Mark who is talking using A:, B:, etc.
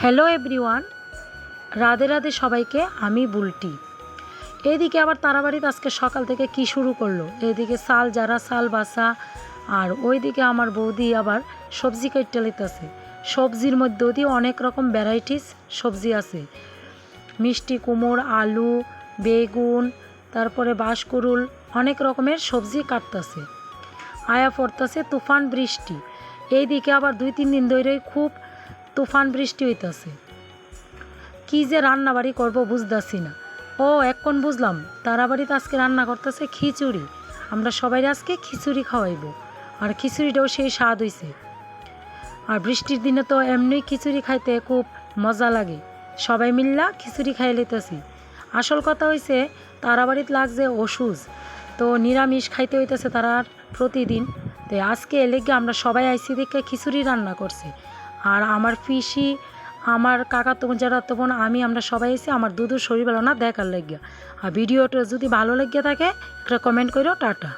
A: Hello everyone, Radhe Radhe সবাইকে। আমি বুলটি। এইদিকে আবার তারাবাড়িতে আজকে সকাল থেকে কি শুরু করলো, এইদিকে চাল যারা চাল বাসা, আর ওইদিকে আমার বৌদি আবার সবজি কেটে লিতেছে। সবজির মধ্যে দিয়ে অনেক রকম ভ্যারাইটিস সবজি আছে, মিষ্টি কুমড়, আলু, বেগুন, তারপরে বাঁশকুড়ুল, অনেক রকমের সবজি কাটতেছে। আয়া পড়তেছে তুফান বৃষ্টি। এইদিকে আবার 2-3 দিন ধরেই খুব তুফান বৃষ্টি হইতেছে। কি যে রান্নাবাড়ি করব বুঝতেছি না। ও এখন বুঝলাম, তারাবাড়িতে আজকে রান্না করতেছে খিচুড়ি। আমরা সবাই আজকে খিচুড়ি খাওয়াইব, আর খিচুড়িটাও সেই স্বাদ হয়েছে। আর বৃষ্টির দিনে তো এমনি খিচুড়ি খাইতে খুব মজা লাগে। সবাই মিল্লা খিচুড়ি খাই লইতেছি। আসল কথা হয়েছে, তারাবাড়িতে লাগছে ওষুধ, তো নিরামিষ খাইতে হইতেছে তারার প্রতিদিন। তো আজকে এলেগে আমরা সবাই আইসি দেখে খিচুড়ি রান্না করছি। আর আমার পিসি, আমার কাকাতো বোন, জ্যাঠাতো বোন, আমরা সবাই এসে আমার দুধুর শরীর ভালো না দেখার লাগিয়া। আর ভিডিওটা যদি ভালো লেগে থাকে একটা কমেন্ট করো। টাটা।